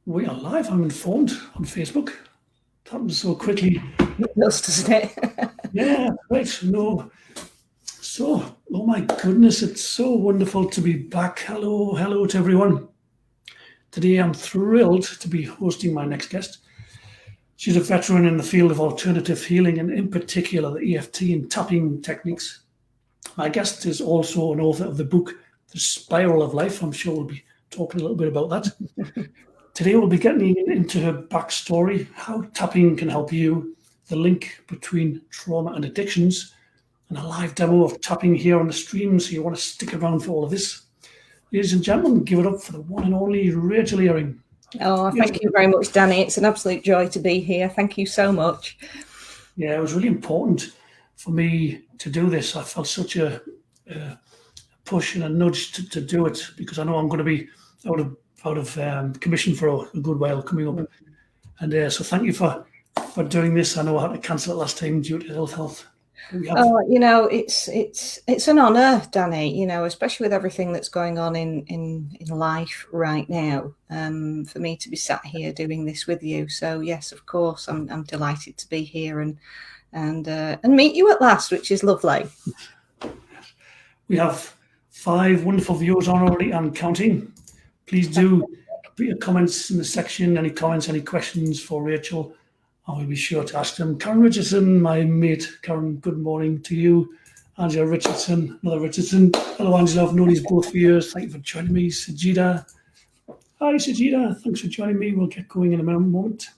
We are live. I'm informed on Facebook. It happens so quickly. It does, doesn't it? Yeah, right. No. So, oh my goodness, it's so wonderful to be back. Hello to everyone. Today I'm thrilled to be hosting my next guest. She's a veteran in the field of alternative healing and in particular the EFT and tapping techniques. My guest is also an author of the book The Spiral of Life. I'm sure we'll be talking a little bit about that. Today we'll be getting into her backstory, how tapping can help you, the link between trauma and addictions, and a live demo of tapping here on the stream, so you want to stick around for all of this. Ladies and gentlemen, give it up for the one and only Rachel Earing. Oh, thank you very much, Danny. It's an absolute joy to be here. Thank you so much. Yeah, it was really important for me to do this. I felt such a push and a nudge to do it, because I know I'm going to be out of commission for a good while coming up. And so thank you for doing this. I know I had to cancel it last time due to health. Oh, it's an honour, Danny, especially with everything that's going on in life right now, for me to be sat here doing this with you. So yes, of course, I'm delighted to be here and meet you at last, which is lovely. We have 5 wonderful viewers on already and counting. Please do put your comments in the section. Any comments, any questions for Rachel, I will be sure to ask them. Karen Richardson, my mate. Karen, good morning to you. Angela Richardson, another Richardson. Hello, Angela. I've known you both for years. Thank you for joining me. Sajida. Hi, Sajida. Thanks for joining me. We'll get going in a moment.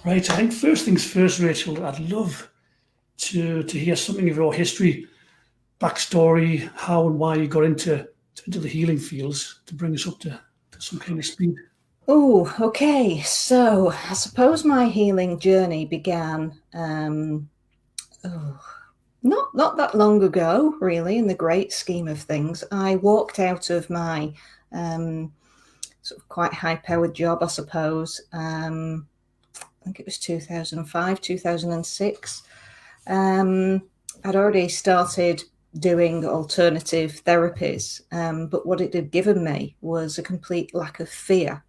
Right, I think first things first, Rachel, I'd love to hear something of your history, backstory, how and why you got into the healing fields to bring us up to some kind of speed. Oh, okay. So I suppose my healing journey began not that long ago, really, in the great scheme of things. I walked out of my sort of quite high-powered job, I suppose. I think it was 2005, 2006. I'd already started doing alternative therapies, but what it had given me was a complete lack of fear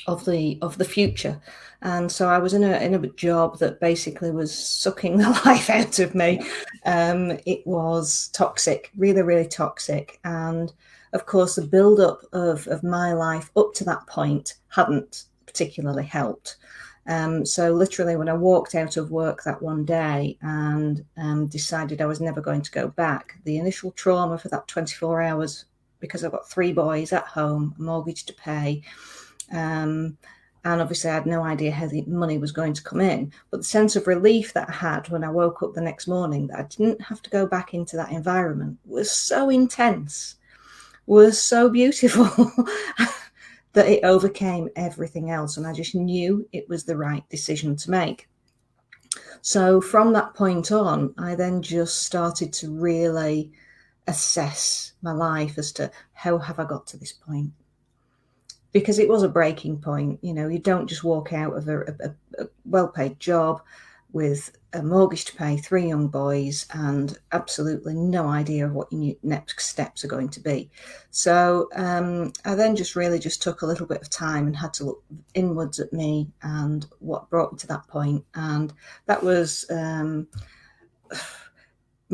of the future. And so I was in a job that basically was sucking the life out of me. It was toxic, really, really toxic. And of course, the build-up of my life up to that point hadn't particularly helped. So literally when I walked out of work that one day and decided I was never going to go back, the initial trauma for that 24 hours, because I've got 3 boys at home, a mortgage to pay, and obviously I had no idea how the money was going to come in, but the sense of relief that I had when I woke up the next morning that I didn't have to go back into that environment was so intense, was so beautiful that it overcame everything else. And I just knew it was the right decision to make. So from that point on, I then just started to really assess my life as to how have I got to this point? Because it was a breaking point. You don't just walk out of a well-paid job with a mortgage to pay, 3 young boys, and absolutely no idea of what your next steps are going to be. So I then just took a little bit of time and had to look inwards at me and what brought me to that point. And that was my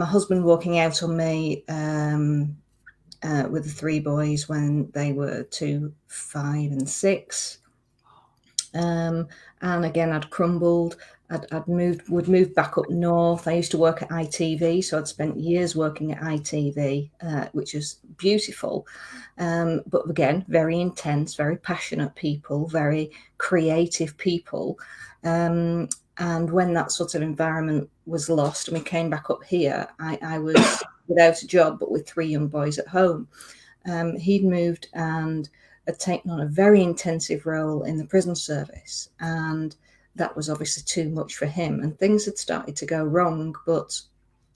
husband walking out on me with the 3 boys when they were 2, 5 and 6. And again, I'd crumbled. I'd moved back up north. I used to work at ITV, so I'd spent years working at ITV, which is beautiful. But again, very intense, very passionate people, very creative people. And when that sort of environment was lost and we came back up here, I was without a job, but with 3 young boys at home. He'd moved and had taken on a very intensive role in the prison service, and that was obviously too much for him, and things had started to go wrong, but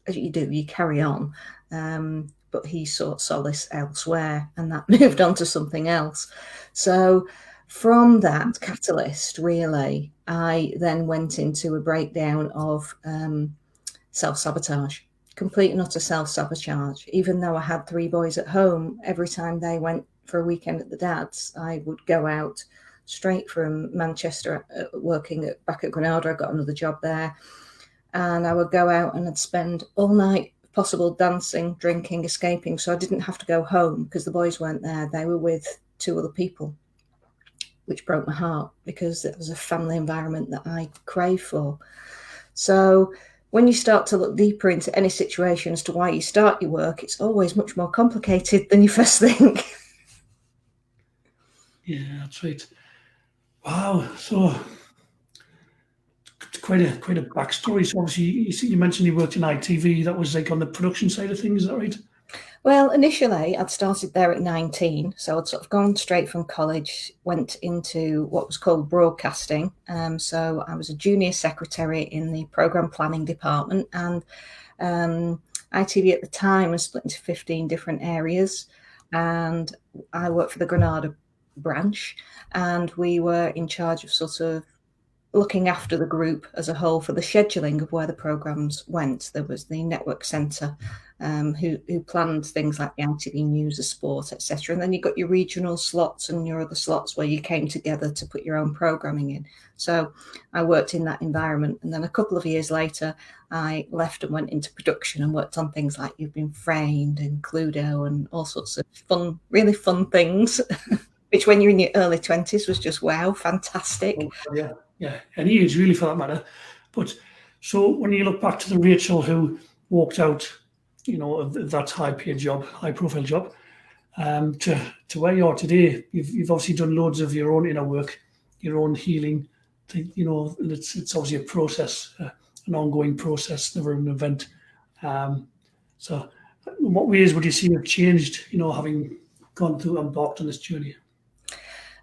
as you do, you carry on. But he sought solace elsewhere, and that moved on to something else. So from that catalyst, really, I then went into a breakdown of self-sabotage, complete and utter self-sabotage. Even though I had 3 boys at home, every time they went for a weekend at the dad's, I would go out straight from Manchester, working back at Granada. I got another job there, and I would go out and I'd spend all night, if possible, dancing, drinking, escaping. So I didn't have to go home because the boys weren't there. They were with 2 other people, which broke my heart because it was a family environment that I crave for. So when you start to look deeper into any situation as to why you start your work, it's always much more complicated than you first think. Yeah, that's right. Wow. So quite a backstory. So obviously, you mentioned you worked in ITV. That was like on the production side of things. Is that right? Well, initially I'd started there at 19, so I'd sort of gone straight from college, went into what was called broadcasting. So I was a junior secretary in the programme planning department, and ITV at the time was split into 15 different areas, and I worked for the Granada branch, and we were in charge of sort of looking after the group as a whole for the scheduling of where the programmes went. There was the network centre who planned things like the ITV News, the sport, etc. And then you got your regional slots and your other slots where you came together to put your own programming in. So I worked in that environment. And then a couple of years later, I left and went into production and worked on things like You've Been Framed and Cluedo and all sorts of fun, really fun things, which when you're in your early 20s was just, wow, fantastic. Oh, yeah, any age really for that matter. But so when you look back to the Rachel who walked out, of that high-paid job, high-profile job, to where you are today, you've obviously done loads of your own inner work, your own healing. It's obviously a process, an ongoing process, never an event. So, in what ways would you see have changed? Having gone through, embarked on this journey.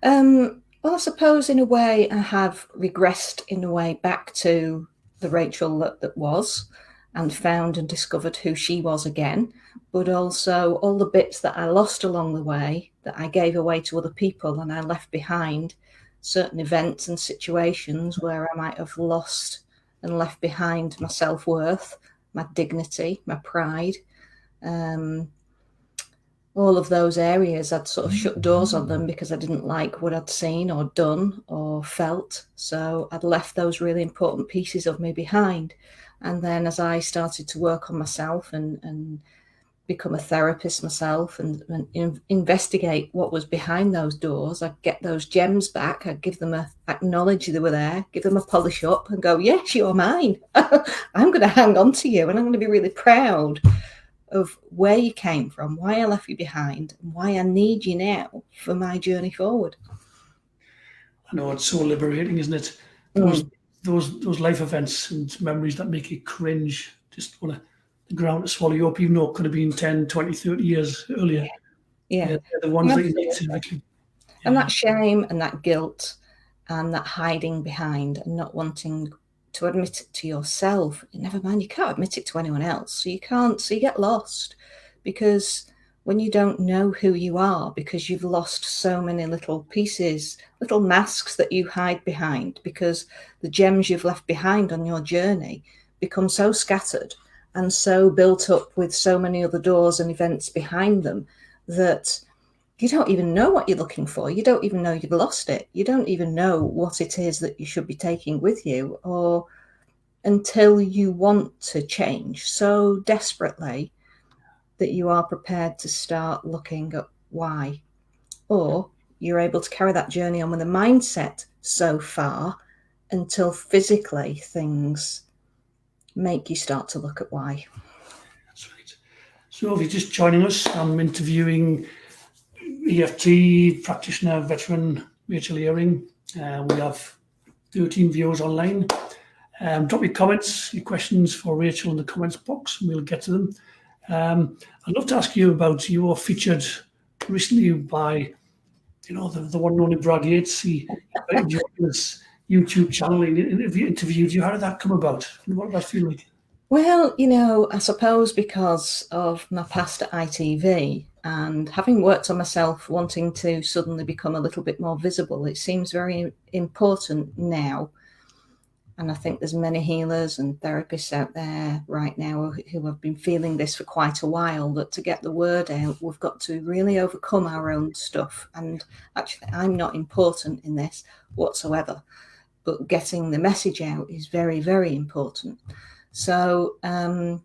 Well, I suppose in a way I have regressed in a way back to the Rachel that was, and found and discovered who she was again, but also all the bits that I lost along the way that I gave away to other people, and I left behind certain events and situations where I might have lost and left behind my self-worth, my dignity, my pride. All of those areas, I'd sort of shut doors on them because I didn't like what I'd seen or done or felt. So I'd left those really important pieces of me behind. And then as I started to work on myself and become a therapist myself and investigate what was behind those doors, I'd get those gems back. I'd give them acknowledge they were there, give them a polish up and go, yes, you're mine. I'm going to hang on to you and I'm going to be really proud of where you came from, why I left you behind, and why I need you now for my journey forward. I know it's so liberating, isn't it? Those life events and memories that make you cringe, just want the ground to swallow you up, even though it could have been 10, 20, 30 years earlier. Yeah. They're the ones that you need to. And that shame and that guilt and that hiding behind and not wanting to admit it to yourself, never mind, you can't admit it to anyone else. So you get lost, because when you don't know who you are, because you've lost so many little pieces, little masks that you hide behind, because the gems you've left behind on your journey become so scattered and so built up with so many other doors and events behind them that you don't even know what you're looking for. You don't even know you've lost it. You don't even know what it is that you should be taking with you, or until you want to change so desperately that you are prepared to start looking at why. Or you're able to carry that journey on with a mindset so far until physically things make you start to look at why. That's right. So if you're just joining us, I'm interviewing EFT practitioner, veteran Rachel Earing. We have 13 viewers online. Drop your comments, your questions for Rachel in the comments box, and we'll get to them. I'd love to ask you about, you were featured recently by, the one and only Brad Yates. He invited you on his YouTube channel and interviewed you. How did that come about? And what did that feel like? Well, I suppose because of my past at ITV and having worked on myself, wanting to suddenly become a little bit more visible, it seems very important now And I think there's many healers and therapists out there right now who have been feeling this for quite a while, that to get the word out, we've got to really overcome our own stuff. And actually, I'm not important in this whatsoever, but getting the message out is very, very important. So I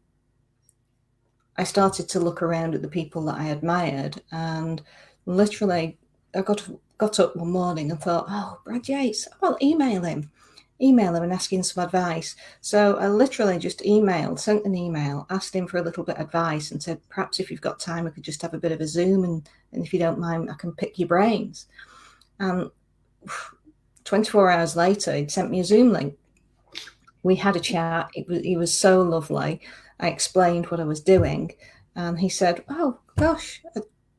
started to look around at the people that I admired, and literally I got up one morning and thought, oh, Brad Yates, well, email him and ask him some advice. So I literally just sent an email, asked him for a little bit of advice, and said, perhaps if you've got time, we could just have a bit of a Zoom, and if you don't mind, I can pick your brains. And 24 hours later, he'd sent me a Zoom link. We had a chat. He was so lovely. I explained what I was doing, and he said, oh, gosh,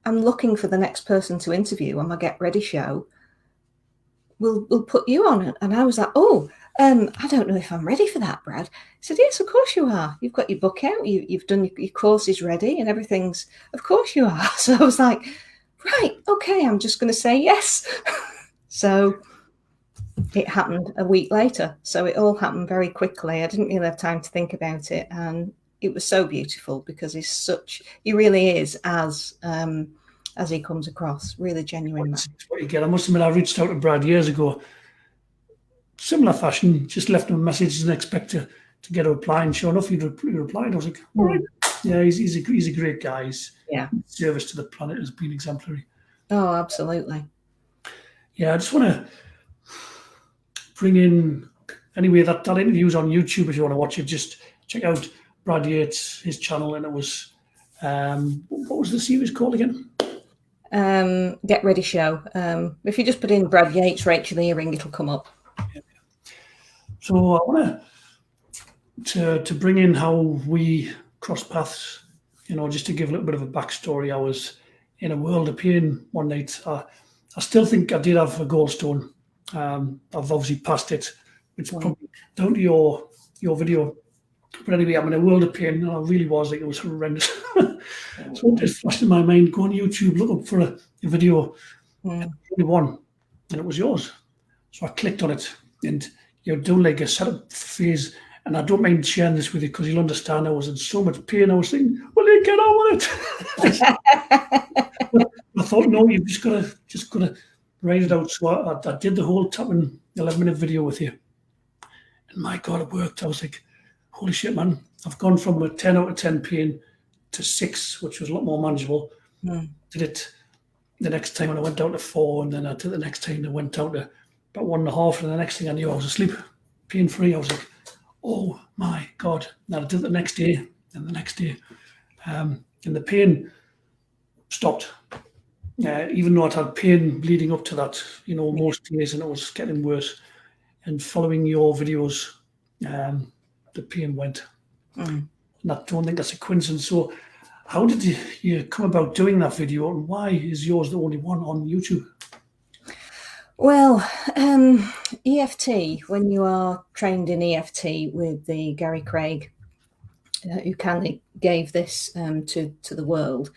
I'm looking for the next person to interview on my Get Ready show. We'll put you on it. And I was like, oh, I don't know if I'm ready for that, Brad. He said, yes, of course you are. You've got your book out. You've done your courses ready and everything's, of course you are. So I was like, right, okay, I'm just going to say yes. So it happened a week later. So it all happened very quickly. I didn't really have time to think about it. And it was so beautiful because he really is as he comes across, really genuine man. What you get. I must admit, I reached out to Brad years ago, similar fashion, just left him a message, didn't expect to get a reply, and sure enough, he replied. I was like, all right, yeah, he's a great guy. His service to the planet has been exemplary. Oh, absolutely. Yeah, I just want to bring in, anyway, that interview's on YouTube. If you want to watch it, just check out Brad Yates, his channel, and it was, what was the series called again? Get Ready show. If you just put in Brad Yates, Rachel Earing, it'll come up. So I want to bring in how we cross paths, just to give a little bit of a backstory. I was in a world of pain one night. I still think I did have a gallstone. I've obviously passed it, which is probably down to your video. But anyway, I'm in a world of pain, and I really was, like, it was horrendous. So it just flashed in my mind, go on YouTube, look up for a video, only one, and it was yours. So I clicked on it, and you're doing like a setup phase, and I don't mind sharing this with you because you'll understand I was in so much pain. I was thinking, well, you get on with it. I thought, no, you've just gotta write it out. So I did the whole tapping 11-minute video with you, and my God, it worked. I was like, holy shit, man! I've gone from a 10 out of 10 pain to 6, which was a lot more manageable. Did it the next time when I went down to 4, and then I did the next time I went down to about 1.5, and the next thing I knew I was asleep, pain free. I was like, oh my God! Then I did it the next day, and the next day, and the pain stopped. Even though I'd had pain leading up to that, most days, and it was getting worse. And following your videos, the pain went. And I don't think that's a coincidence. So how did you come about doing that video, and why is yours the only one on YouTube? Well, EFT, when you are trained in EFT with the Gary Craig, who kind of gave this to the world,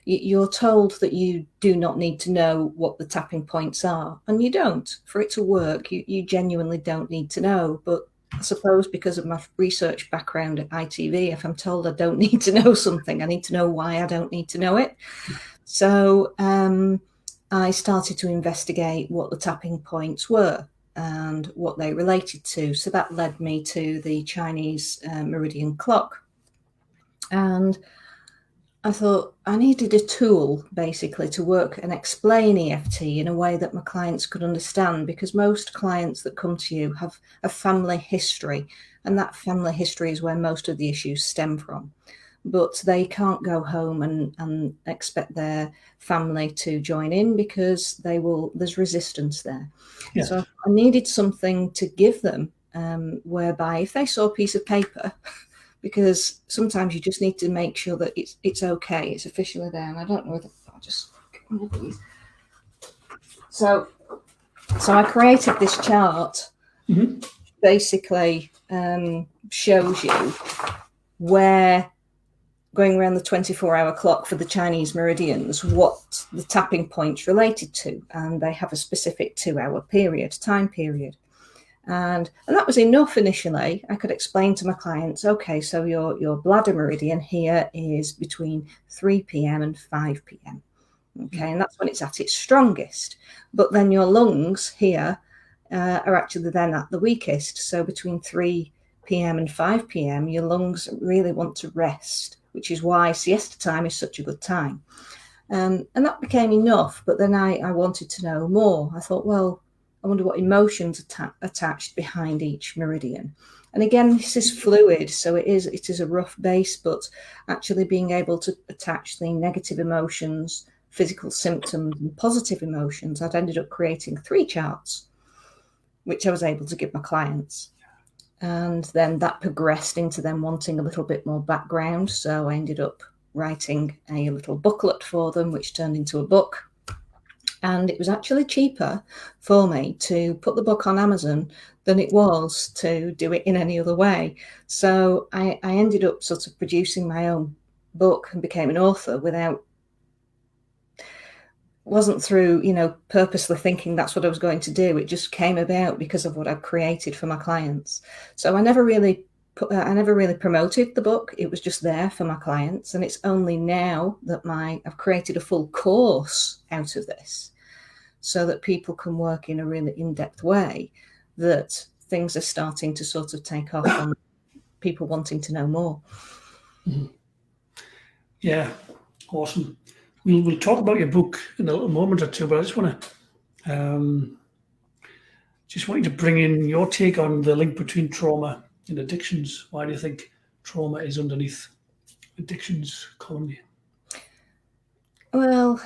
you're told that you do not need to know what the tapping points are, and you don't. For it to work, you genuinely don't need to know. But I suppose because of my research background at ITV, if I'm told I don't need to know something, I need to know why I don't need to know it. So I started to investigate what the tapping points were and what they related to. So that led me to the Chinese meridian clock. And I thought I needed a tool basically to work and explain EFT in a way that my clients could understand, because most clients that come to you have a family history, and that family history is where most of the issues stem from. But they can't go home and expect their family to join in because there's resistance there. Yeah. So I needed something to give them whereby if they saw a piece of paper, because sometimes you just need to make sure that it's okay, it's officially there. And I don't know whether I'll just get one of these. So I created this chart, basically shows you where, going around the 24-hour clock for the Chinese meridians, what the tapping points related to. And they have a specific 2-hour time period. And that was enough initially. I could explain to my clients, okay, so your bladder meridian here is between 3 p.m. and 5 p.m. Okay, and that's when it's at its strongest. But then your lungs here are actually then at the weakest. So between 3 p.m. and 5 p.m., your lungs really want to rest, which is why siesta time is such a good time. And that became enough. But then I wanted to know more. I thought, well, I wonder what emotions attached behind each meridian. And again, this is fluid, so it is a rough base, but actually being able to attach the negative emotions, physical symptoms, and positive emotions, I'd ended up creating 3 charts, which I was able to give my clients. And then that progressed into them wanting a little bit more background. So I ended up writing a little booklet for them, which turned into a book. And it was actually cheaper for me to put the book on Amazon than it was to do it in any other way. So I ended up sort of producing my own book and became an author wasn't through, purposely thinking that's what I was going to do. It just came about because of what I've created for my clients. So I never really promoted the book. It was just there for my clients. And it's only now that I've created a full course out of this so that people can work in a really in-depth way, that things are starting to sort of take off and people wanting to know more. Mm-hmm. Yeah, awesome. We'll talk about your book in a little moment or two, but I just want you to bring in your take on the link between trauma and addictions. Why do you think trauma is underneath addictions commonly? Well,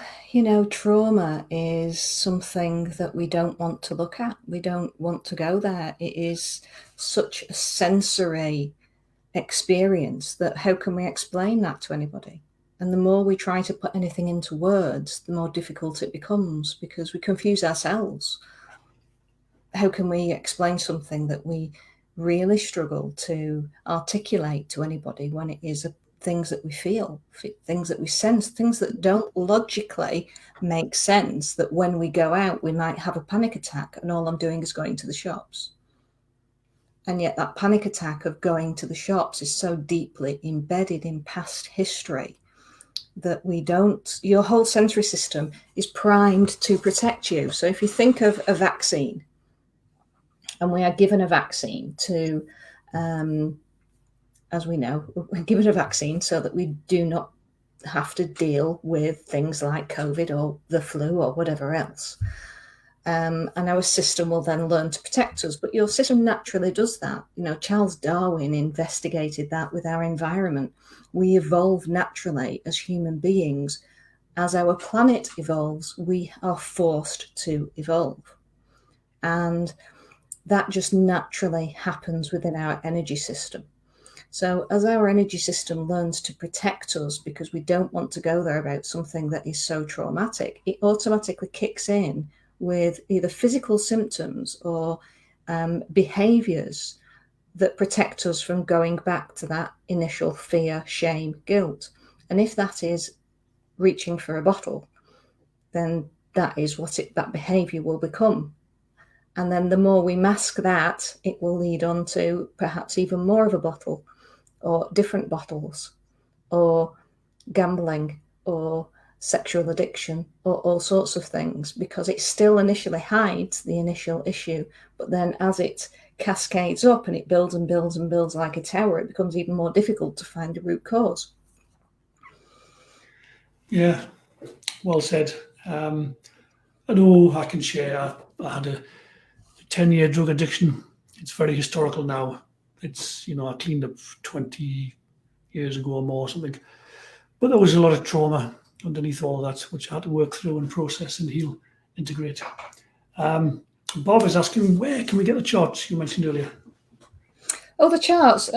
trauma is something that we don't want to look at. We don't want to go there. It is such a sensory experience that how can we explain that to anybody? And the more we try to put anything into words, the more difficult it becomes because we confuse ourselves. How can we explain something that we really struggle to articulate to anybody when it is things that we feel, things that we sense, things that don't logically make sense, that when we go out, we might have a panic attack and all I'm doing is going to the shops. And yet that panic attack of going to the shops is so deeply embedded in past history that your whole sensory system is primed to protect you. So if you think of a vaccine, and we are given a vaccine to, as we know, we're given a vaccine so that we do not have to deal with things like COVID or the flu or whatever else. And our system will then learn to protect us. But your system naturally does that. Charles Darwin investigated that with our environment. We evolve naturally as human beings. As our planet evolves, we are forced to evolve. And that just naturally happens within our energy system. So as our energy system learns to protect us because we don't want to go there about something that is so traumatic, it automatically kicks in with either physical symptoms or behaviors that protect us from going back to that initial fear, shame, guilt. And if that is reaching for a bottle, then that is what that behavior will become. And then the more we mask that, it will lead on to perhaps even more of a bottle or different bottles or gambling or sexual addiction or all sorts of things, because it still initially hides the initial issue. But then as it cascades up and it builds and builds and builds like a tower, it becomes even more difficult to find a root cause. Yeah, well said. I know I can share. I had a 10-year drug addiction. It's very historical now. It's, I cleaned up 20 years ago or more, something. But there was a lot of trauma underneath all of that, which I had to work through and process and heal, integrate. Bob is asking, where can we get the charts you mentioned earlier? Oh, the charts.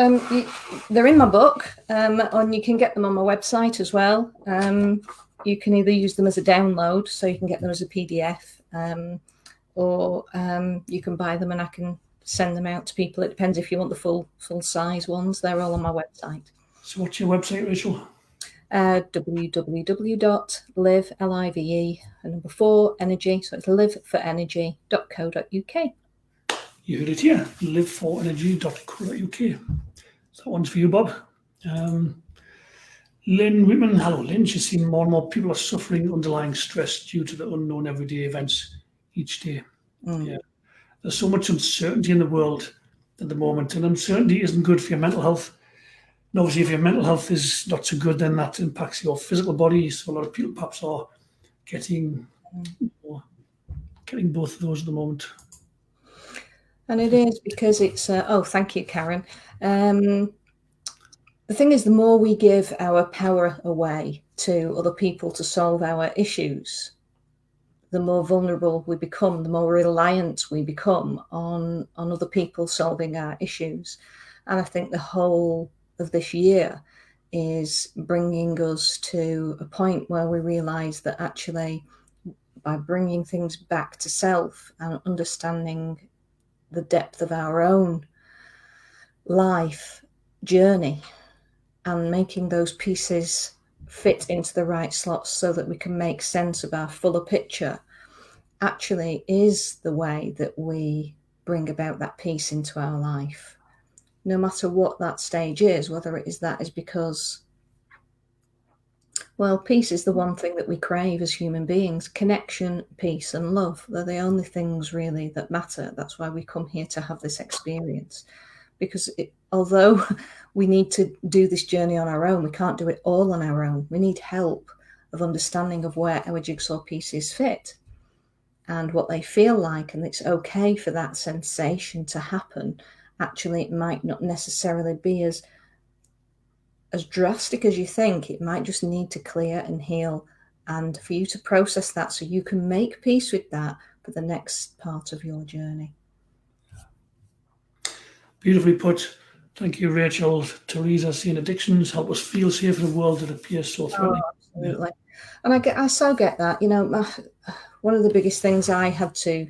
They're in my book, and you can get them on my website as well. You can either use them as a download, so you can get them as a PDF, or you can buy them and I can send them out to people. It depends if you want the full size ones. They're all on my website. So what's your website, Rachel? www.live, L-I-V-E, and number 4, energy. So it's liveforenergy.co.uk. You heard it here, liveforenergy.co.uk. So that one's for you, Bob. Lynn Whitman, hello, Lynn. She's seen more and more people are suffering underlying stress due to the unknown everyday events each day. Yeah. There's so much uncertainty in the world at the moment, and uncertainty isn't good for your mental health. And obviously, if your mental health is not so good, then that impacts your physical body. So a lot of people perhaps are getting both of those at the moment. And it is because it's, oh, thank you, Karen. The thing is, the more we give our power away to other people to solve our issues, the more vulnerable we become, the more reliant we become on other people solving our issues. And I think the whole of this year is bringing us to a point where we realise that actually, by bringing things back to self and understanding the depth of our own life journey and making those pieces fit into the right slots so that we can make sense of our fuller picture actually is the way that we bring about that peace into our life. No matter what that stage is, whether it is that is because, well, peace is the one thing that we crave as human beings. Connection, peace, and love. They're the only things really that matter. That's why we come here to have this experience. Because although we need to do this journey on our own, we can't do it all on our own. We need help of understanding of where our jigsaw pieces fit and what they feel like. And it's okay for that sensation to happen. Actually, it might not necessarily be as drastic as you think. It might just need to clear and heal, and for you to process that so you can make peace with that for the next part of your journey. Beautifully put. Thank you, Rachel. Teresa, seeing addictions help us feel safe in a world that appears so threatening. Oh, absolutely. And I so get that. You know, one of the biggest things I had to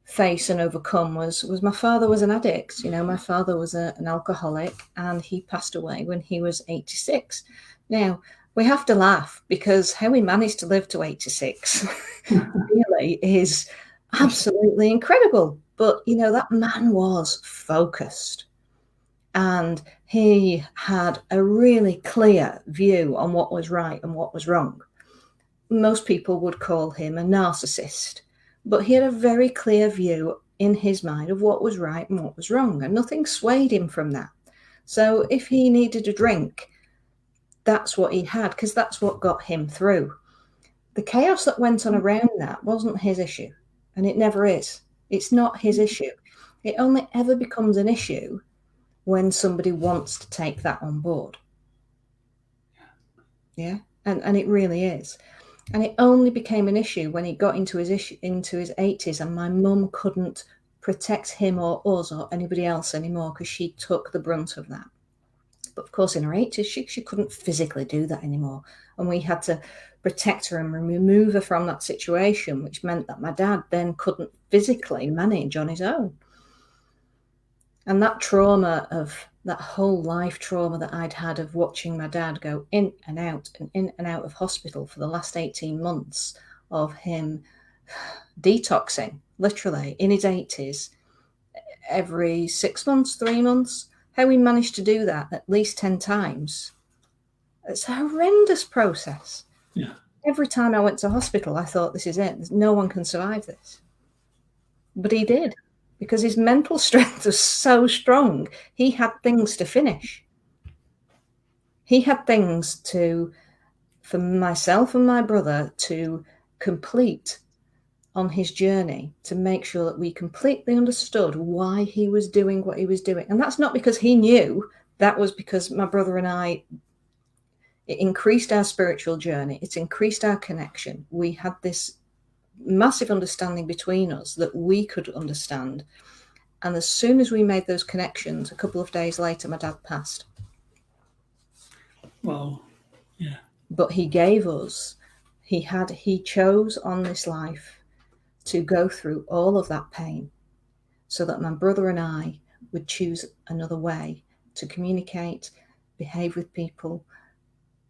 face and overcome was my father was an addict. You know, my father was an alcoholic, and he passed away when he was 86. Now, we have to laugh because how he managed to live to 86 really is absolutely incredible. But, you know, that man was focused, and he had a really clear view on what was right and what was wrong. Most people would call him a narcissist, but he had a very clear view in his mind of what was right and what was wrong, and nothing swayed him from that. So if he needed a drink, that's what he had, because that's what got him through. The chaos that went on around that wasn't his issue, and it never is. It's not his issue. It only ever becomes an issue when somebody wants to take that on board. Yeah, and it really is. And it only became an issue when he got into his 80s, and my mum couldn't protect him or us or anybody else anymore because she took the brunt of that. But of course, in her 80s, she couldn't physically do that anymore. And we had to protect her and remove her from that situation, which meant that my dad then couldn't physically manage on his own. And that trauma of that whole life trauma that I'd had of watching my dad go in and out of hospital for the last 18 months of him detoxing, literally in his 80s, every 6 months, 3 months, how he managed to do that at least 10 times. It's a horrendous process. Yeah. Every time I went to hospital, I thought, this is it. No one can survive this. But he did. Because his mental strength was so strong, he had things to finish. He had things for myself and my brother to complete on his journey, to make sure that we completely understood why he was doing what he was doing. And that's not because he knew. That was because my brother and I, it increased our spiritual journey. It increased our connection. We had this massive understanding between us that we could understand. And as soon as we made those connections, a couple of days later, my dad passed. Wow. Yeah. But he gave us, he chose on this life to go through all of that pain so that my brother and I would choose another way to communicate, behave with people,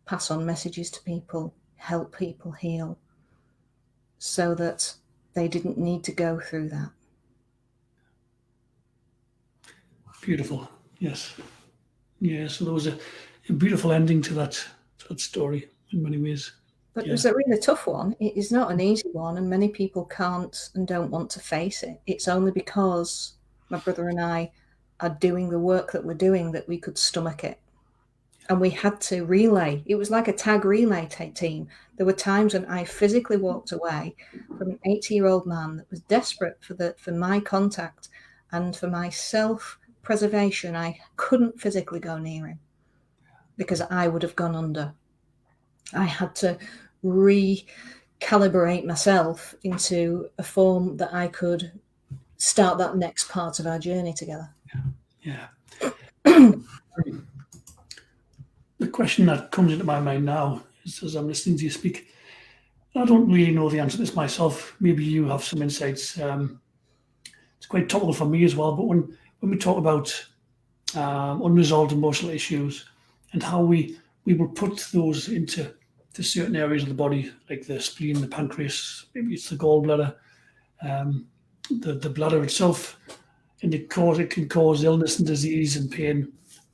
pass on messages to people, help people heal, so that they didn't need to go through that. Beautiful. Yes. Yeah. So there was a beautiful ending to that story in many ways. But it was a really tough one. It is not an easy one, and many people can't and don't want to face it. It's only because my brother and I are doing the work that we're doing that we could stomach it. And we had to relay. It was like a tag relay team. There were times when I physically walked away from an 80-year-old man that was desperate for my contact and for my self-preservation. I couldn't physically go near him because I would have gone under. I had to recalibrate myself into a form that I could start that next part of our journey together. Yeah. The question that comes into my mind now is, as I'm listening to you speak, I don't really know the answer to this myself. Maybe you have some insights. It's quite topical for me as well. But when we talk about unresolved emotional issues and how we will put those into certain areas of the body, like the spleen, the pancreas, maybe it's the gallbladder, the bladder itself, and it can cause illness and disease and pain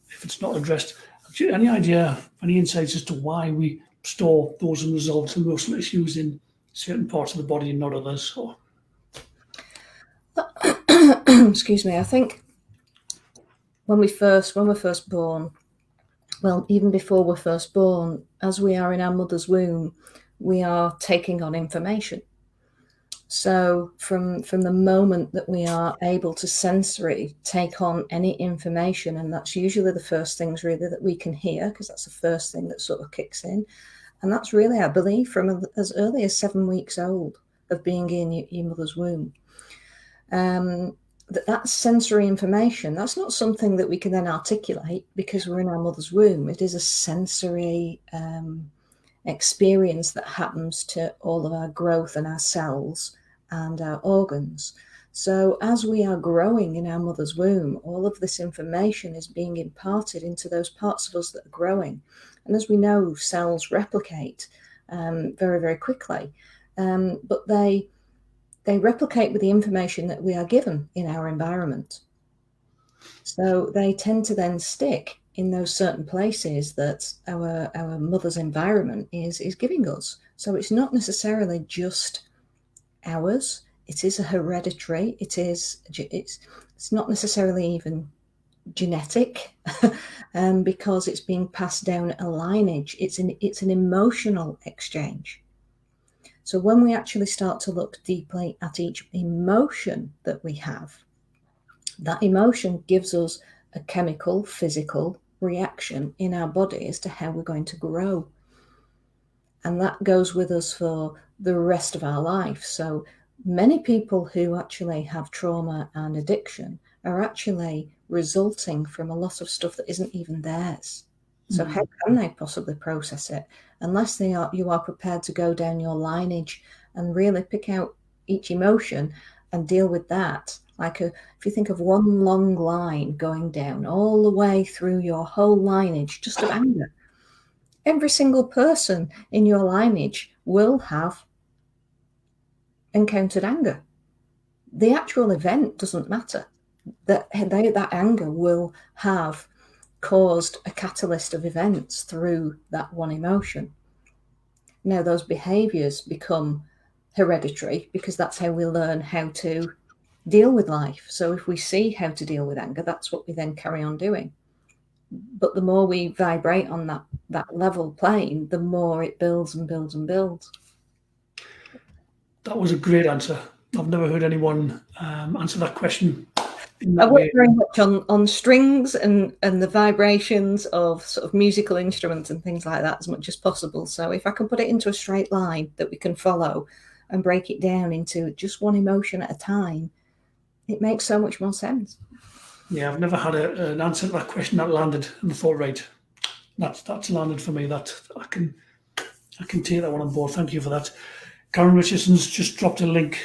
if it's not addressed. Any idea, any insights as to why we store those unresolved emotional issues in certain parts of the body and not others? Or excuse me, I think when we're first born, well, even before we're first born, as we are in our mother's womb, we are taking on information. So from the moment that we are able to sensory take on any information, and that's usually the first things really that we can hear, because that's the first thing that sort of kicks in. And that's really, I believe, from as early as 7 weeks old of being in your mother's womb. That sensory information, that's not something that we can then articulate because we're in our mother's womb. It is a sensory experience that happens to all of our growth and our cells and our organs. So as we are growing in our mother's womb, all of this information is being imparted into those parts of us that are growing. And as we know, cells replicate very, very quickly, but they replicate with the information that we are given in our environment. So they tend to then stick in those certain places that our mother's environment is giving us. So it's not necessarily just ours. It is a hereditary. It's not necessarily even genetic because it's being passed down a lineage. It's an emotional exchange. So when we actually start to look deeply at each emotion that we have, that emotion gives us a chemical, physical reaction in our body as to how we're going to grow. And that goes with us for the rest of our life. So many people who actually have trauma and addiction are actually resulting from a lot of stuff that isn't even theirs. So how can they possibly process it unless you are prepared to go down your lineage and really pick out each emotion and deal with that? If you think of one long line going down all the way through your whole lineage just of anger, every single person in your lineage will have encountered anger. The actual event doesn't matter. That anger will have caused a catalyst of events through that one emotion. Now those behaviors become hereditary because that's how we learn how to deal with life. So if we see how to deal with anger, that's what we then carry on doing. But the more we vibrate on that level plane, the more it builds and builds and builds. That was a great answer. I've never heard anyone answer that question in I that work way. very much on strings and the vibrations of sort of musical instruments and things like that as much as possible. So if I can put it into a straight line that we can follow and break it down into just one emotion at a time, it makes so much more sense. Yeah, I've never had an answer to that question that landed and thought, right, that's landed for me. That I can take that one on board. Thank you for that. Karen Richardson's just dropped a link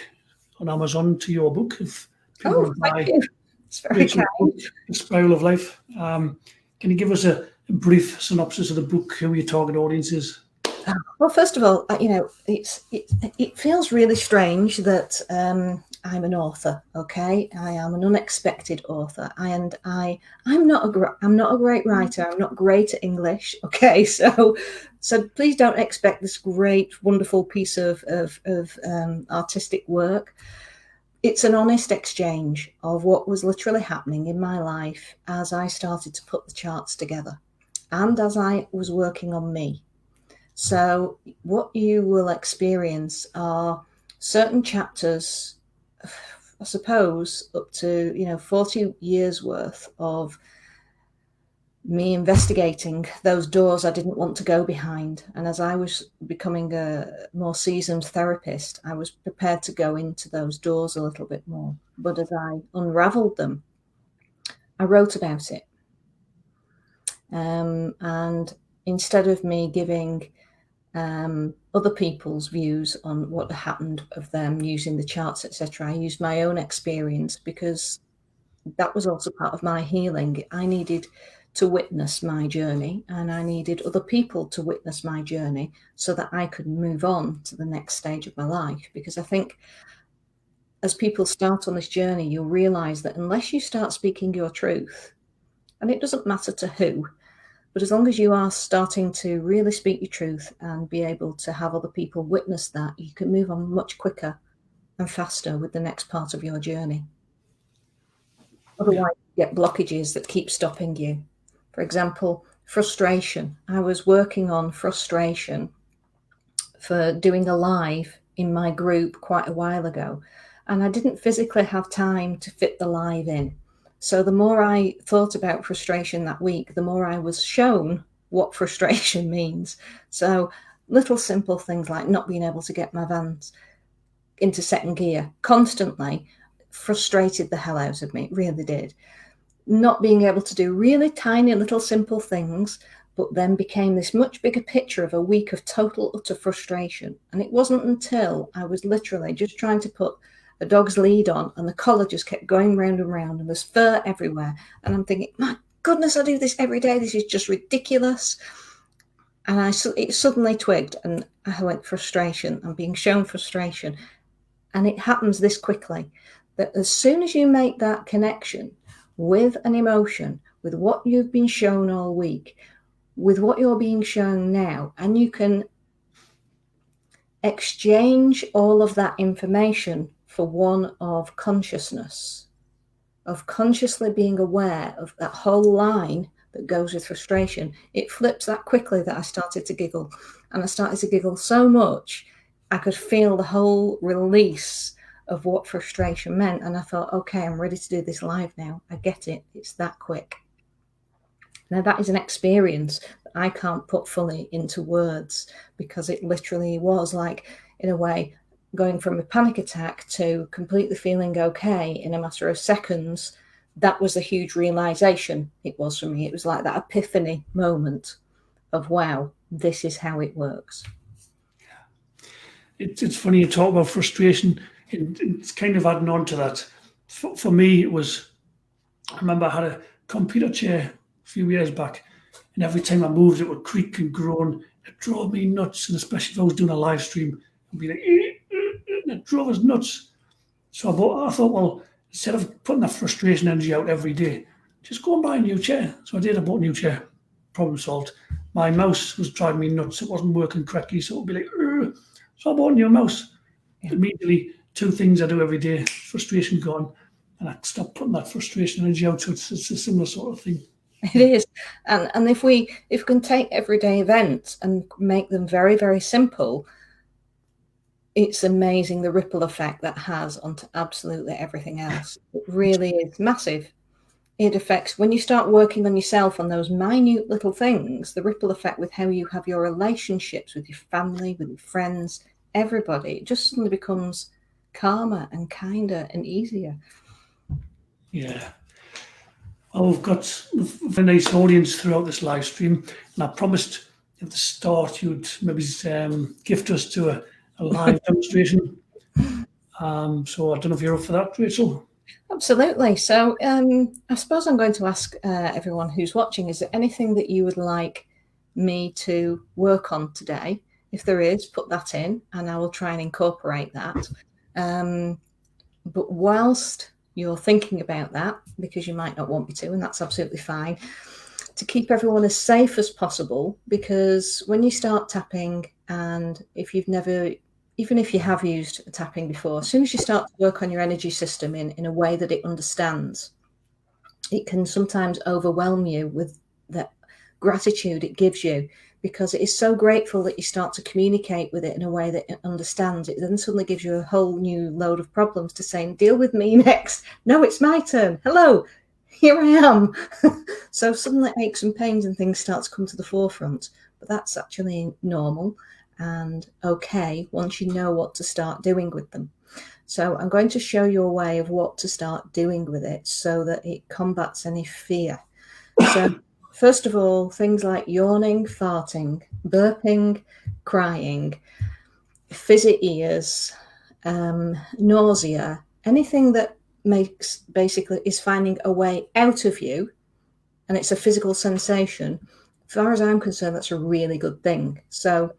on Amazon to your book. If people want to buy thank you. It's very kind. book, The Spiral of Life. Can you give us a brief synopsis of the book, who your target audience is? Well, first of all, it feels really strange that I'm an author. Okay, I am an unexpected author, and I'm not a great writer. I'm not great at English. Okay, so please don't expect this great, wonderful piece of artistic work. It's an honest exchange of what was literally happening in my life as I started to put the charts together, and as I was working on me. So what you will experience are certain chapters, I suppose, up to 40 years worth of me investigating those doors I didn't want to go behind. And as I was becoming a more seasoned therapist, I was prepared to go into those doors a little bit more. But as I unraveled them, I wrote about it. And instead of me giving other people's views on what happened of them using the charts, etc., I used my own experience, because that was also part of my healing. I needed to witness my journey, and I needed other people to witness my journey so that I could move on to the next stage of my life. Because I think as people start on this journey, you'll realize that unless you start speaking your truth, and it doesn't matter to who, but as long as you are starting to really speak your truth and be able to have other people witness that, you can move on much quicker and faster with the next part of your journey. Otherwise, you get blockages that keep stopping you. For example, frustration. I was working on frustration for doing a live in my group quite a while ago, and I didn't physically have time to fit the live in. So the more I thought about frustration that week, the more I was shown what frustration means. So little simple things like not being able to get my vans into second gear constantly frustrated the hell out of me. It really did. Not being able to do really tiny little simple things, but then became this much bigger picture of a week of total utter frustration. And it wasn't until I was literally just trying to put a dog's lead on, and the collar just kept going round and round, and there's fur everywhere. And I'm thinking, my goodness, I do this every day. This is just ridiculous. And it suddenly twigged, and I went, frustration. I'm being shown frustration. And it happens this quickly, that as soon as you make that connection with an emotion, with what you've been shown all week, with what you're being shown now, and you can exchange all of that information for one of consciousness, of consciously being aware of that whole line that goes with frustration, it flips that quickly that I started to giggle. And I started to giggle so much, I could feel the whole release of what frustration meant. And I thought, okay, I'm ready to do this live now. I get it. It's that quick. Now, that is an experience that I can't put fully into words, because it literally was like, in a way, going from a panic attack to completely feeling okay in a matter of seconds. That was a huge realization. It was for me. It was like that epiphany moment of, wow, this is how it works. It's funny you talk about frustration. It's kind of adding on to that. For me, it was, I remember I had a computer chair a few years back, and every time I moved, it would creak and groan. It drove me nuts, and especially if I was doing a live stream, I'd be like, and it drove us nuts. So I thought, well, instead of putting that frustration energy out every day, just go and buy a new chair. So I did. I bought a new chair. Problem solved. My mouse was driving me nuts. It wasn't working correctly, so it would be like, "Ugh." So I bought a new mouse. Yeah. Immediately, two things I do every day: frustration gone, and I stopped putting that frustration energy out. So it's a similar sort of thing. It is. And if we can take everyday events and make them very, very simple, it's amazing the ripple effect that has onto absolutely everything else. It really is massive. It affects, when you start working on yourself on those minute little things, the ripple effect with how you have your relationships with your family, with your friends, everybody, it just suddenly becomes calmer and kinder and easier. Yeah. Well, we've got a nice audience throughout this live stream, and I promised at the start you'd maybe gift us to a live demonstration. So I don't know if you're up for that, Rachel. Absolutely. So I suppose I'm going to ask everyone who's watching, is there anything that you would like me to work on today? If there is, put that in, and I will try and incorporate that. But whilst you're thinking about that, because you might not want me to, and that's absolutely fine, to keep everyone as safe as possible, because when you start tapping, and if you've never, even if you have used tapping before, as soon as you start to work on your energy system in a way that it understands, it can sometimes overwhelm you with that gratitude it gives you, because it is so grateful that you start to communicate with it in a way that it understands. It then suddenly gives you a whole new load of problems to say, deal with me next. No, it's my turn. Hello, here I am. So suddenly aches and pains and things start to come to the forefront. But that's actually normal and okay once you know what to start doing with them. So I'm going to show you a way of what to start doing with it so that it combats any fear. So first of all, things like yawning, farting, burping, crying, fizzy ears, nausea, anything that makes basically is finding a way out of you, and it's a physical sensation. As far as I'm concerned, that's a really good thing. So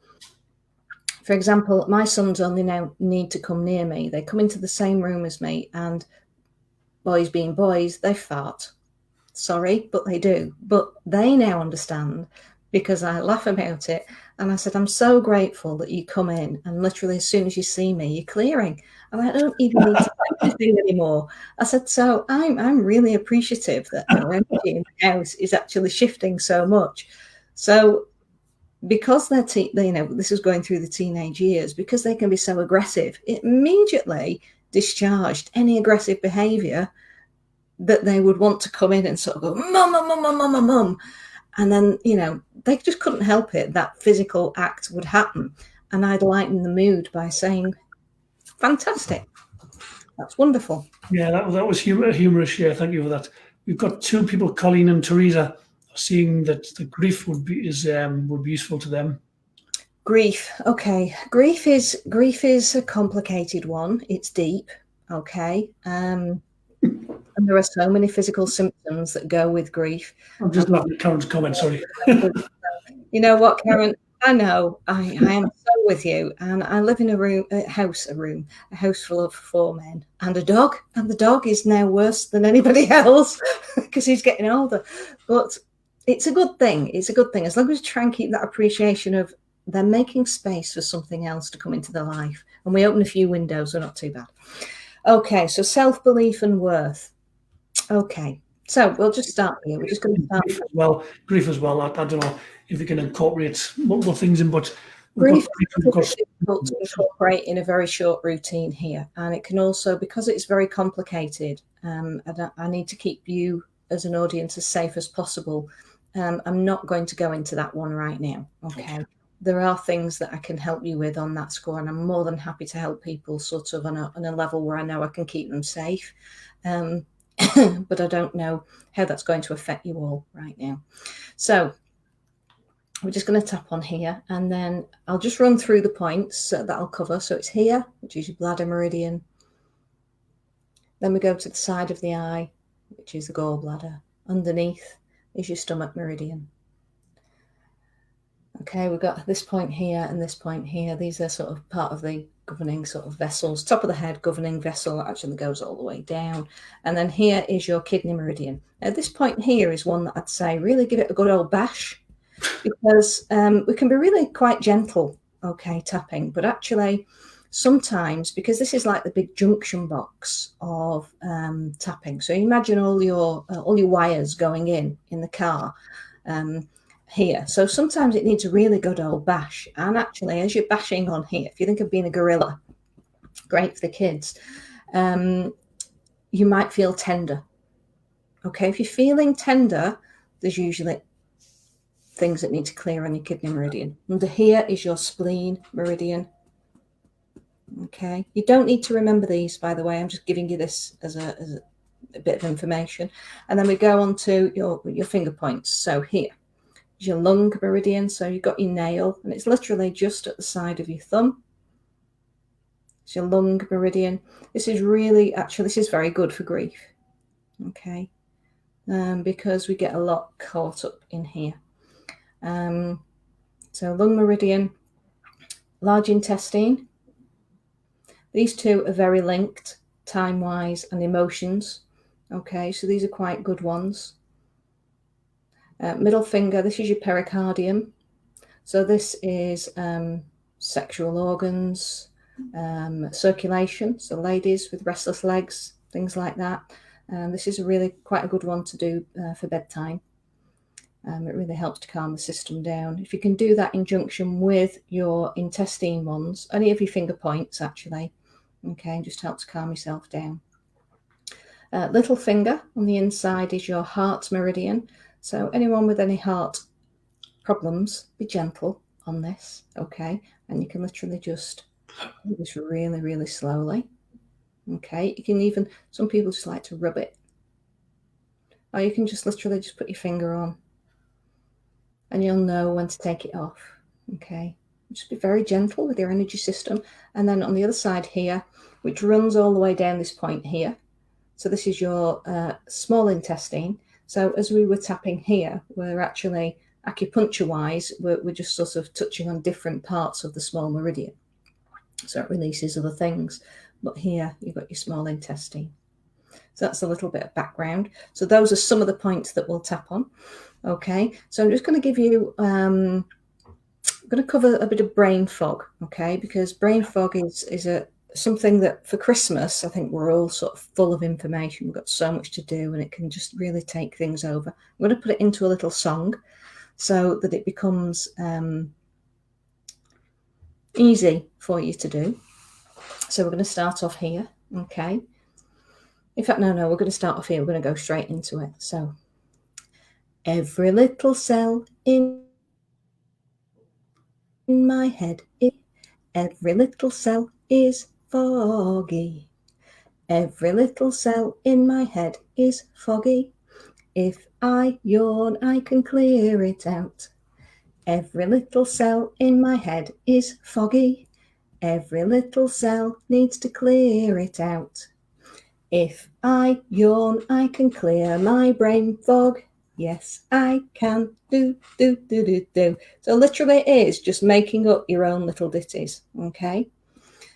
for example, my sons only now need to come near me. They come into the same room as me, and boys being boys, they fart. Sorry, but they do. But they now understand because I laugh about it. And I said, I'm so grateful that you come in and literally as soon as you see me, you're clearing. And I don't even need to do anything anymore. I said, so I'm really appreciative that our energy in the house is actually shifting so much. So because they're, this is going through the teenage years, because they can be so aggressive, it immediately discharged any aggressive behavior that they would want to come in and sort of go, mum, mum, mum, mum, mum, mum. And then, they just couldn't help it. That physical act would happen. And I'd lighten the mood by saying, fantastic. That's wonderful. Yeah, that was humorous. Yeah, thank you for that. We've got two people, Colleen and Teresa, seeing that the grief would be useful to them. Grief. Okay. Grief is a complicated one. It's deep. Okay. And there are so many physical symptoms that go with grief. I'm just laughing at Karen's comment, sorry. You know what, Karen? I know. I am so with you. And I live in a house full of 4 men and a dog. And the dog is now worse than anybody else because he's getting older. But it's a good thing. It's a good thing. As long as we try and keep that appreciation of they're making space for something else to come into their life. And we open a few windows, so not too bad. Okay, so self-belief and worth. Okay, so we'll just start here. We're just going to start. Grief as well. I don't know if we can incorporate multiple things in, but grief is difficult to incorporate in a very short routine here. And it can also, because it's very complicated, and I need to keep you as an audience as safe as possible. I'm not going to go into that one right now. Okay. There are things that I can help you with on that score, and I'm more than happy to help people sort of on a level where I know I can keep them safe. But I don't know how that's going to affect you all right now. So we're just going to tap on here, and then I'll just run through the points that I'll cover. So it's here, which is your bladder meridian. Then we go to the side of the eye, which is the gallbladder. Underneath is your stomach meridian. Okay, we've got this point here and this point here. These are sort of part of the governing sort of vessels. Top of the head, governing vessel, actually goes all the way down. And then here is your kidney meridian. Now, this point here is one that I'd say really give it a good old bash, because we can be really quite gentle, okay, tapping. But actually, sometimes, because this is like the big junction box of tapping. So imagine all your wires going in the car. Here. So sometimes it needs a really good old bash. And actually, as you're bashing on here, if you think of being a gorilla, great for the kids, you might feel tender. Okay, if you're feeling tender, there's usually things that need to clear on your kidney meridian. Under here is your spleen meridian. Okay, you don't need to remember these, by the way. I'm just giving you this as a bit of information. And then we go on to your finger points. So here. Your lung meridian, so you've got your nail, and it's literally just at the side of your thumb. It's your lung meridian. This is very good for grief, okay, because we get a lot caught up in here. So lung meridian, large intestine. These two are very linked. time-wise, and emotions. Okay, so these are quite good ones. Middle finger, this is your pericardium. So this is sexual organs, circulation. So ladies with restless legs, things like that. This is really quite a good one to do for bedtime. It really helps to calm the system down. If you can do that in junction with your intestine ones, any of your finger points actually, okay, just helps calm yourself down. Little finger on the inside is your heart meridian. So anyone with any heart problems, be gentle on this, okay? And you can literally just do this really, really slowly, okay? You can even, some people just like to rub it. Or you can just literally just put your finger on and you'll know when to take it off, okay? Just be very gentle with your energy system. And then on the other side here, which runs all the way down this point here, so this is your small intestine. So as we were tapping here, we're actually, acupuncture-wise, we're just sort of touching on different parts of the small meridian. So it releases other things. But here, you've got your small intestine. So that's a little bit of background. So those are some of the points that we'll tap on. Okay, so I'm just going to give you, I'm going to cover a bit of brain fog, okay, because brain fog is something that for Christmas, I think we're all sort of full of information. We've got so much to do and it can just really take things over. I'm going to put it into a little song so that it becomes easy for you to do. So we're going to start off here, okay. In fact, no, we're going to start off here. We're going to go straight into it. So, every little cell in my head, every little cell is foggy. Every little cell in my head is foggy. If I yawn, I can clear it out. Every little cell in my head is foggy. Every little cell needs to clear it out. If I yawn, I can clear my brain fog. Yes, I can. Do. So literally it is just making up your own little ditties, okay?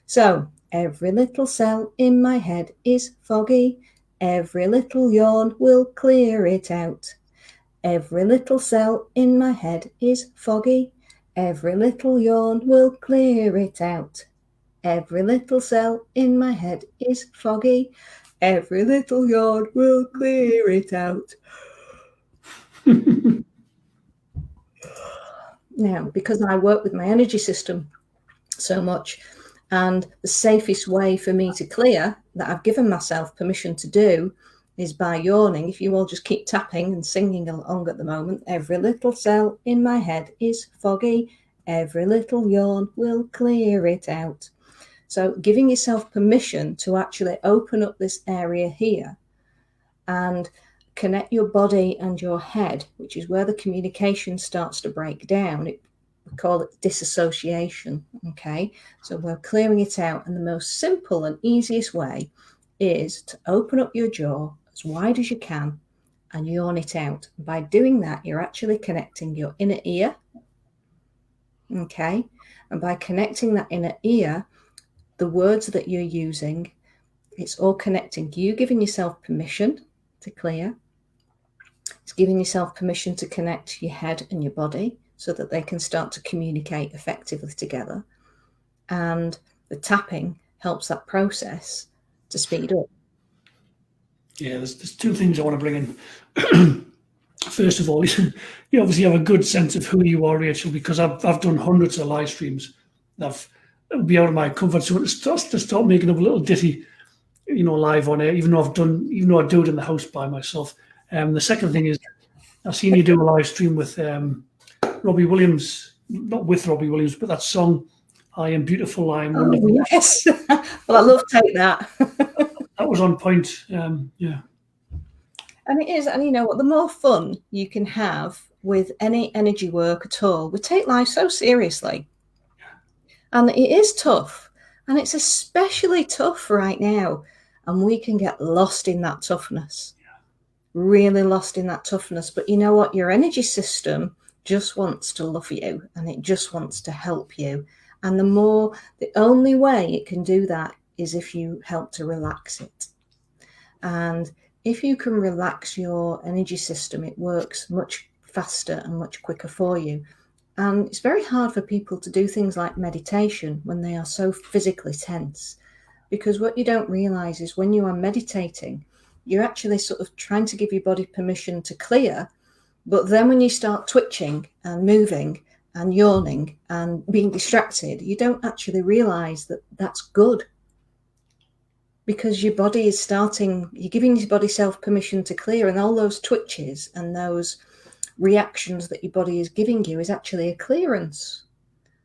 So, every little cell in my head is foggy. Every little yawn will clear it out. Every little cell in my head is foggy. Every little yawn will clear it out. Every little cell in my head is foggy. Every little yawn will clear it out. Now, because I work with my energy system so much, and the safest way for me to clear, that I've given myself permission to do, is by yawning. If you all just keep tapping and singing along at the moment, every little cell in my head is foggy. Every little yawn will clear it out. So giving yourself permission to actually open up this area here and connect your body and your head, which is where the communication starts to break down. We call it disassociation, okay? So we're clearing it out, and the most simple and easiest way is to open up your jaw as wide as you can and yawn it out. By doing that, you're actually connecting your inner ear, okay? And by connecting that inner ear, the words that you're using, it's all connecting. You giving yourself permission to clear. It's giving yourself permission to connect your head and your body so that they can start to communicate effectively together. And the tapping helps that process to speed up. Yeah, there's two things I want to bring in. First of all, you obviously have a good sense of who you are, Rachel, because I've done hundreds of live streams. It'll be out of my comfort zone to start making up a little ditty, live on air, even though I do it in the house by myself. The second thing is, I've seen you do a live stream with Robbie Williams, not with Robbie Williams, but that song, I Am Beautiful, I Am Wonderful. Oh, yes. Well, I love Take That. That was on point, yeah. And it is, and you know what, the more fun you can have with any energy work at all, we take life so seriously. And it is tough, and it's especially tough right now. And we can get lost in that toughness, really lost in that toughness. But you know what? Your energy system just wants to love you, and it just wants to help you. And the only way it can do that is if you help to relax it. And if you can relax your energy system, it works much faster and much quicker for you. And it's very hard for people to do things like meditation when they are so physically tense, because what you don't realize is when you are meditating, you're actually sort of trying to give your body permission to clear. But then when you start twitching and moving and yawning and being distracted, you don't actually realize that that's good, because your body is you're giving your body self permission to clear, and all those twitches and those reactions that your body is giving you is actually a clearance.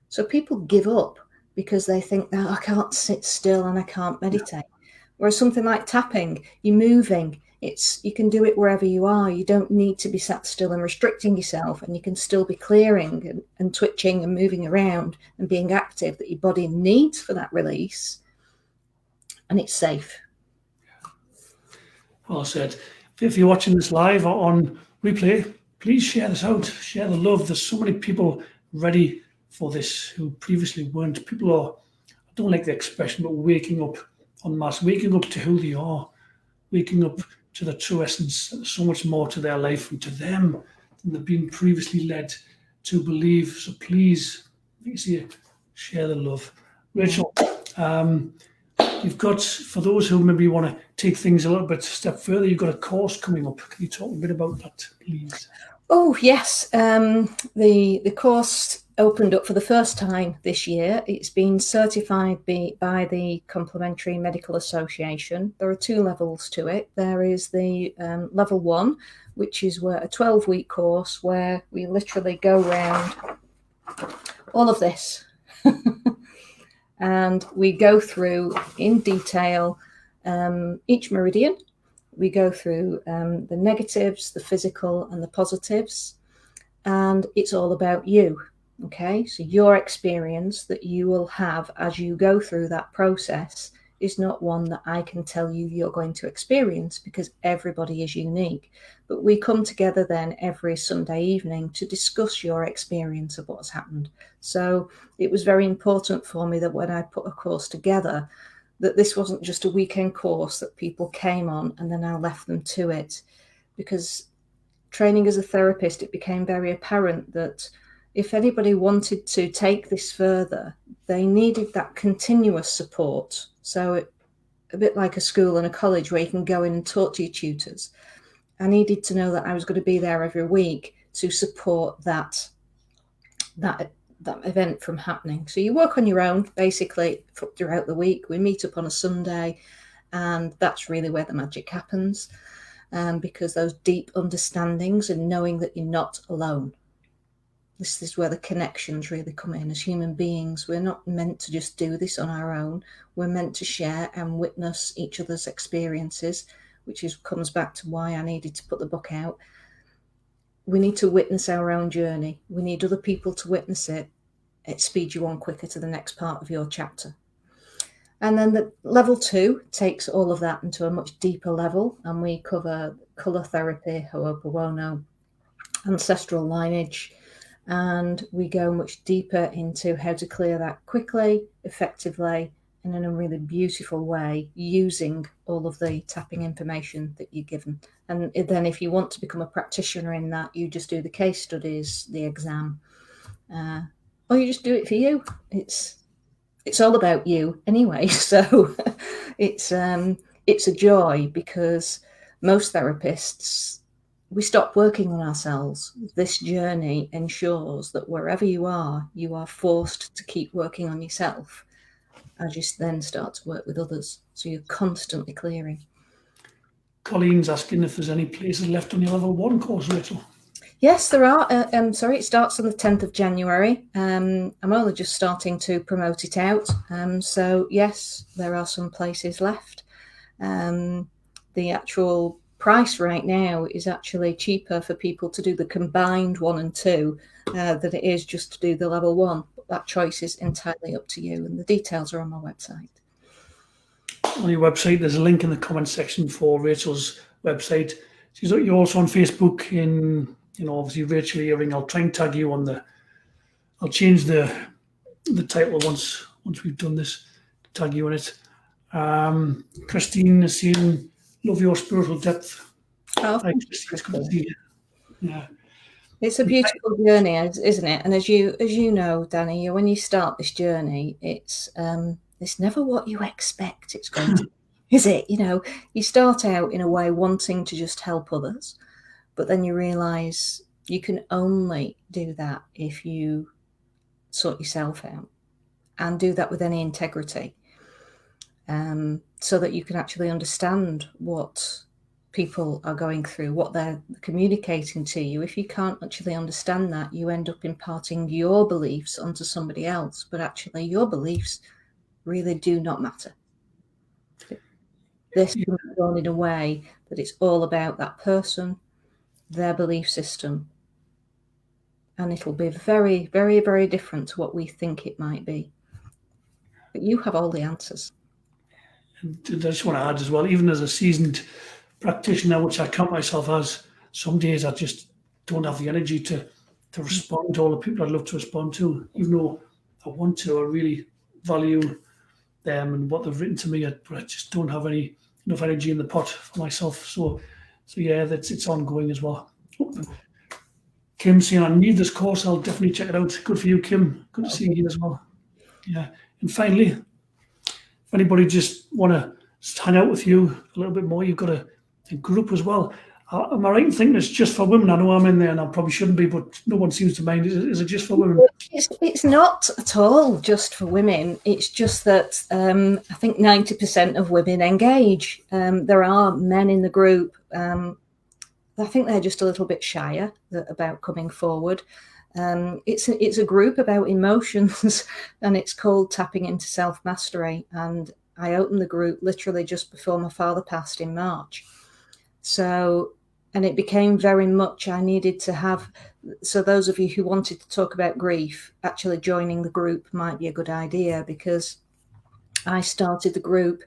So people give up because they think that I can't sit still and I can't meditate. Whereas something like tapping, you're moving, you can do it wherever you are. You don't need to be sat still and restricting yourself, and you can still be clearing and twitching and moving around and being active that your body needs for that release. And it's safe. Well said. If you're watching this live or on replay, please share this out. Share the love. There's so many people ready for this who previously weren't. People are, I don't like the expression, but waking up en masse, waking up to who they are, waking up to the true essence. There's so much more to their life and to them than they've been previously led to believe. So please, share the love. Rachel, you've got, for those who maybe want to take things a little bit step further, you've got a course coming up. Can you talk a bit about that, please? Oh, yes. The course opened up for the first time this year. It's been certified by the Complementary Medical Association. There are 2 levels to it. There is the level 1, which is a 12-week course where we literally go around all of this. And we go through in detail each meridian. We go through the negatives, the physical and the positives. And it's all about you. Okay, so your experience that you will have as you go through that process is not one that I can tell you you're going to experience, because everybody is unique. But we come together then every Sunday evening to discuss your experience of what's happened. So it was very important for me that when I put a course together, that this wasn't just a weekend course that people came on and then I left them to it. Because training as a therapist, it became very apparent that if anybody wanted to take this further, they needed that continuous support. So a bit like a school and a college where you can go in and talk to your tutors. I needed to know that I was going to be there every week to support that event from happening. So you work on your own, basically, throughout the week. We meet up on a Sunday, and that's really where the magic happens, because those deep understandings and knowing that you're not alone. This is where the connections really come in. As human beings, we're not meant to just do this on our own. We're meant to share and witness each other's experiences, which comes back to why I needed to put the book out. We need to witness our own journey. We need other people to witness it. It speeds you on quicker to the next part of your chapter. And then the level 2 takes all of that into a much deeper level, and we cover colour therapy, Ho'oponopono, ancestral lineage, and we go much deeper into how to clear that quickly, effectively, and in a really beautiful way, using all of the tapping information that you're given. And then if you want to become a practitioner in that, you just do the case studies, the exam, or you just do it for you. It's all about you anyway. So it's a joy, because most therapists, we stop working on ourselves. This journey ensures that wherever you are forced to keep working on yourself as you then start to work with others. So you're constantly clearing. Colleen's asking if there's any places left on your level 1 course, Rachel. Yes, there are. It starts on the 10th of January. I'm only just starting to promote it out. So yes, there are some places left. The actual price right now is actually cheaper for people to do the combined 1 and 2 than it is just to do the level 1. But that choice is entirely up to you, and the details are on my website. On your website, there's a link in the comment section for Rachel's website. You're also on Facebook in, obviously Rachel Earring. I'll try and tag you on I'll change the title once we've done this, tag you on it. Christine is saying, love your spiritual depth. Oh, Hi, Christine, it's good to see you. Yeah. it's a beautiful journey, isn't it? And as you know, Danny, when you start this journey, it's never what you expect it's going to be, is it? You know, you start out in a way wanting to just help others, but then you realise you can only do that if you sort yourself out and do that with any integrity, so that you can actually understand what people are going through, what they're communicating to you. If you can't actually understand that, you end up imparting your beliefs onto somebody else, but actually your beliefs really do not matter. This can be done in a way that it's all about that person, their belief system, and it'll be very, very, very different to what we think it might be. But you have all the answers. And I just want to add as well, even as a seasoned practitioner, which I count myself as, some days I just don't have the energy to respond to all the people I'd love to respond to, even though I want to. I really value them and what they've written to me, but I just don't have enough energy in the pot for myself. So yeah, it's ongoing as well. Kim saying, I need this course. I'll definitely check it out. Good for you, Kim. Good to see you as well. Yeah. And finally, if anybody just want to hang out with you a little bit more, you've got a group as well. Am I right in thinking it's just for women? I know I'm in there and I probably shouldn't be, but no one seems to mind. Is it just for women? It's not at all just for women. It's just that I think 90% of women engage. There are men in the group. I think they're just a little bit shyer about coming forward. It's a group about emotions, and it's called Tapping into Self-Mastery. And I opened the group literally just before my father passed in March. So, and it became very much I needed to have. So those of you who wanted to talk about grief, actually joining the group might be a good idea, because I started the group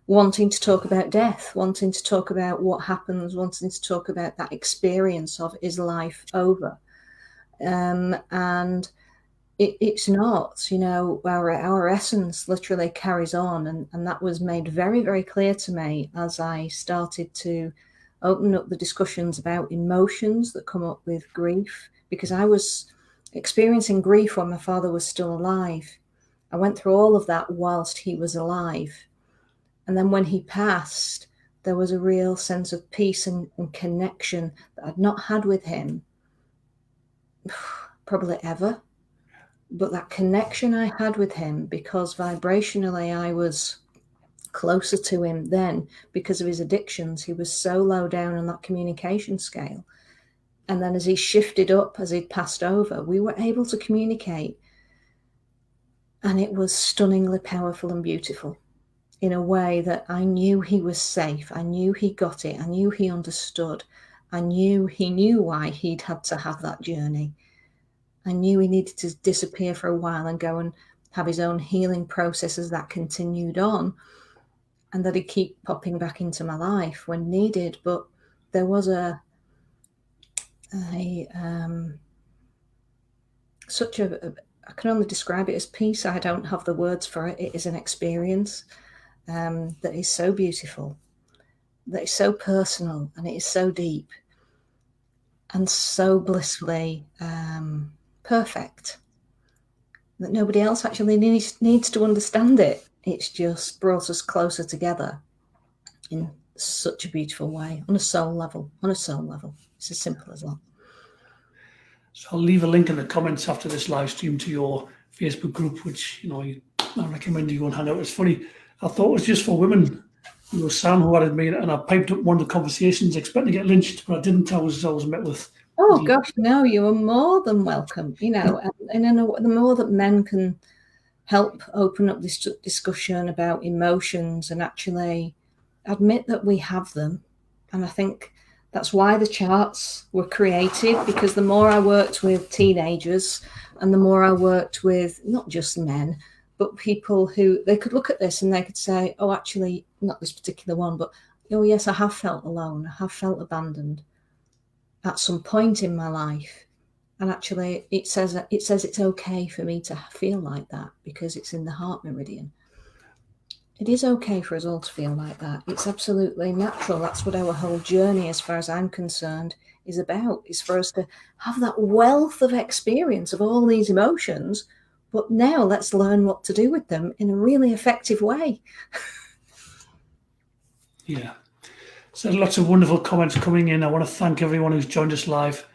wanting to talk about death, wanting to talk about what happens, wanting to talk about that experience of, is life over? And it's not, you know, our essence literally carries on. And that was made very, very clear to me as I started to open up the discussions about emotions that come up with grief, because I was experiencing grief when my father was still alive. I went through all of that whilst he was alive. And then when he passed, there was a real sense of peace and connection that I'd not had with him probably ever. But that connection I had with him, because vibrationally I was closer to him then because of his addictions. He was so low down on that communication scale. And then as he shifted up, as he'd passed over, we were able to communicate. And it was stunningly powerful and beautiful in a way that I knew he was safe. I knew he got it. I knew he understood. I knew he knew why he'd had to have that journey. I knew he needed to disappear for a while and go and have his own healing processes that continued on, and that he'd keep popping back into my life when needed. But there was I can only describe it as peace. I don't have the words for it. It is an experience that is so beautiful, that is so personal, and it is so deep and so blissfully perfect that nobody else actually needs to understand it. It's just brought us closer together in such a beautiful way, on a soul level. It's as simple as that. So I'll leave a link in the comments after this live stream to your Facebook group, which, you know, I recommend you go and hang out. It's funny, I thought it was just for women. It was Sam who added me, and I piped up one of the conversations expecting to get lynched, but I didn't. I was met with, oh gosh, no, you are more than welcome. You know, and the more that men can help open up this discussion about emotions and actually admit that we have them. And I think that's why the charts were created, because the more I worked with teenagers and the more I worked with not just men, but people who they could look at this and they could say, oh, actually, not this particular one, but, oh, yes, I have felt alone. I have felt abandoned at some point in my life. And actually, it says it's okay for me to feel like that, because it's in the heart meridian. It is okay for us all to feel like that. It's absolutely natural. That's what our whole journey, as far as I'm concerned, is about, is for us to have that wealth of experience of all these emotions. But now let's learn what to do with them in a really effective way. Yeah. So lots of wonderful comments coming in. I want to thank everyone who's joined us live.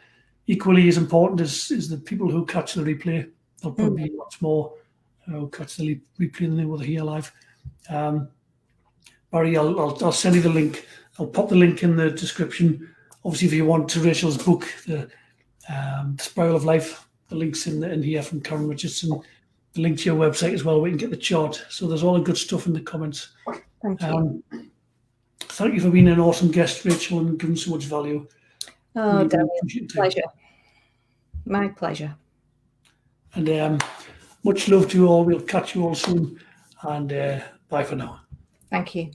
Equally as important is the people who catch the replay. There'll probably be lots more who catch the replay than they will here live. Barry, I'll send you the link. I'll pop the link in the description. Obviously, if you want to Rachel's book, the Spiral of Life, the link's in here from Karen Richardson. The link to your website as well, where you can get the chart. So there's all the good stuff in the comments. Thank you. Thank you for being an awesome guest, Rachel, and giving so much value. Oh, Daniel, pleasure. My pleasure. And much love to you all. We'll catch you all soon. And bye for now. Thank you.